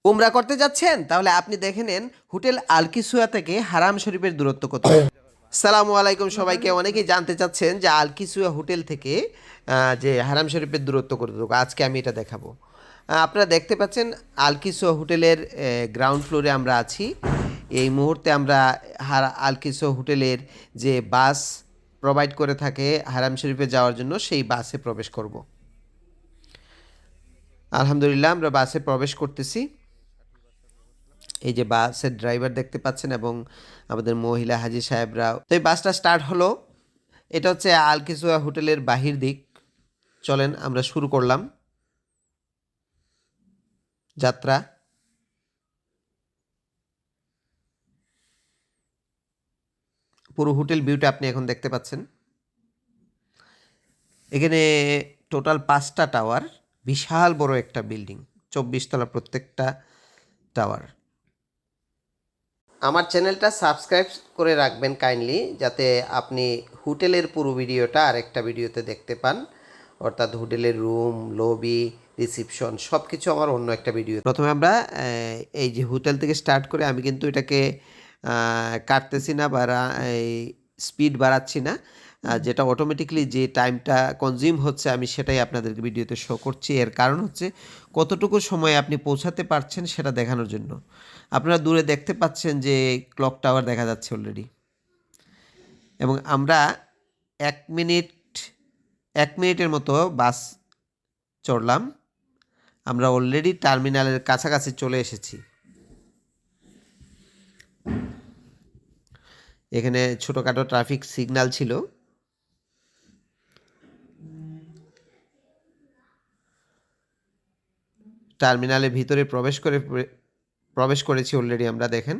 উমরা করতে যাচ্ছেন? তাহলে আপনি দেখে নেন হোটেল আল কিসুয়া থেকে হারাম শরীফের দূরত্ব কত। সালামু আলাইকুম সবাইকে। অনেকেই জানতে চাচ্ছেন যে আল কিসুয়া হোটেল থেকে যে হারাম শরীফের দূরত্ব কতটুকু। আজকে আমি এটা দেখাবো। আপনারা দেখতে পাচ্ছেন আল কিসুয়া হোটেলের গ্রাউন্ড ফ্লোরে আমরা আছি। এই মুহূর্তে আমরা আল কিসুয়া হোটেলের যে বাস প্রোভাইড করে থাকে হারাম শরীফে যাওয়ার জন্য, সেই বাসে প্রবেশ করব। আলহামদুলিল্লাহ, আমরা বাসে প্রবেশ করতেছি। এই যে বাসের ড্রাইভার দেখতে পাচ্ছেন এবং আমাদের মহিলা হাজি সাহেবরা। তো এই বাসটা স্টার্ট হলো। এটা হচ্ছে আল কিসুয়া হোটেলের বাহির দিক। চলেন আমরা শুরু করলাম যাত্রা। পুরো হোটেল ভিউটা আপনি এখন দেখতে পাচ্ছেন। এখানে টোটাল 5টা টাওয়ার, বিশাল বড় একটা বিল্ডিং, 24 তলা প্রত্যেকটা টাওয়ার। আমার চ্যানেলটা সাবস্ক্রাইব করে রাখবেন কাইন্ডলি, যাতে আপনি হোটেলের পুরো ভিডিওটা আরেকটা ভিডিওতে দেখতে পান, অর্থাৎ হোটেলের রুম, লবি, রিসিপশন সব কিছু আমার অন্য একটা ভিডিও। প্রথমে আমরা এই যে হোটেল থেকে স্টার্ট করে, আমি কিন্তু এটাকে কাটতেছি না বা এই স্পিড বাড়াচ্ছি না, যেটা অটোমেটিকলি যে টাইমটা কনজিউম হচ্ছে আমি সেটাই আপনাদেরকে ভিডিওতে শো করছি। এর কারণ হচ্ছে কতটুকু সময় আপনি পৌঁছাতে পারছেন সেটা দেখানোর জন্য। আপনারা দূরে দেখতে পাচ্ছেন যে ক্লক টাওয়ার দেখা যাচ্ছে অলরেডি, এবং আমরা 1 মিনিট 1 মিনিটের মতো বাস চড়লাম। আমরা অলরেডি টার্মিনালের কাছাকাছি চলে এসেছি। এখানে ছোটোখাটো ট্রাফিক সিগন্যাল ছিল। টার্মিনালের ভিতরে প্রবেশ করেছি অলরেডি আমরা, দেখেন।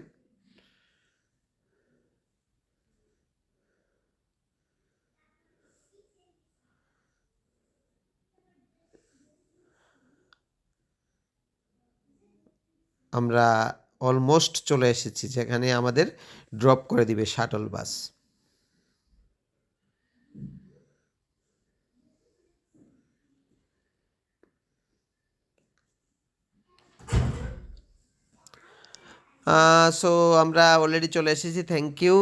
আমরা অলমোস্ট চলে এসেছি যেখানে আমাদের ড্রপ করে দিবে শাটল বাস। সো আমরা অলরেডি চলে এসেছি। Thank you.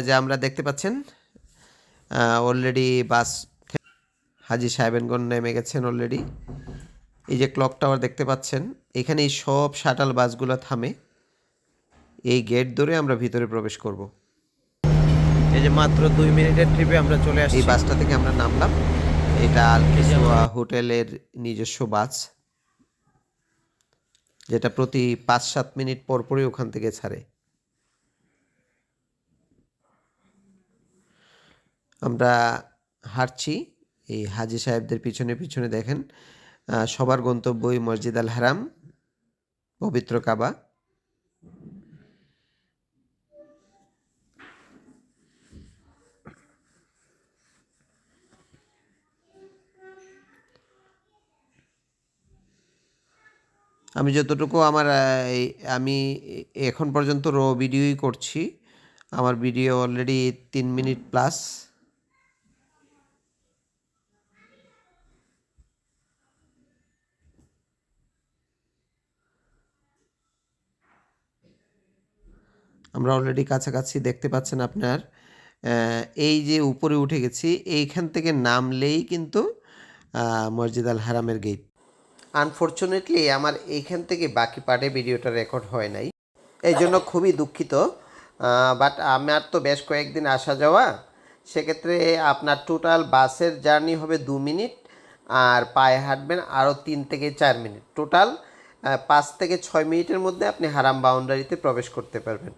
যে আমরা দেখতে পাচ্ছেন অলরেডি বাস হাজি সাহেবেনগণ নেমে গেছেন অলরেডি। এই যে ক্লক টাওয়ার দেখতে পাচ্ছেন, এখানেই সব শাটল বাসগুলো থামে। এই গেট ধরে আমরা ভিতরে প্রবেশ করব। এই যে মাত্র 2 মিনিটের ট্রিপে আমরা চলে আসছি। এই বাসটা থেকে আমরা নামলাম। এটা আল কিসুয়া হোটেলের নিজস্ব বাস, যেটা প্রতি 5-7 মিনিট পরপরই ওখান থেকে ছাড়ে। আমরা হাঁটছি এই হাজি সাহেবদের পিছনে পিছনে। দেখেন সবার গন্তব্যই মসজিদ আল হারাম, পবিত্র কাবা। আমি যতটুকু আমার আমি এখন পর্যন্ত ভিডিওই করছি। আমার ভিডিও অলরেডি 3 মিনিট প্লাস। আমরা অলরেডি কাছাকাছি দেখতে পাচ্ছেন আপনার। এই যে উপরে উঠে গেছি, এইখান থেকে নামলেই কিন্তু মসজিদ আল হারামের গেট। আনফর্চুনেটলি আমার এইখান থেকে বাকি পার্টে ভিডিওটা রেকর্ড হয় নাই, এই জন্য খুবই দুঃখিত। বাট আমার তো বেশ কয়েকদিন আসা যাওয়া, সেক্ষেত্রে আপনার টোটাল বাসের জার্নি হবে 2 মিনিট, আর পায়ে হাঁটবেন আরও 3 থেকে 4 মিনিট। টোটাল 5 থেকে 6 মিনিটের মধ্যে আপনি হারাম বাউন্ডারিতে প্রবেশ করতে পারবেন।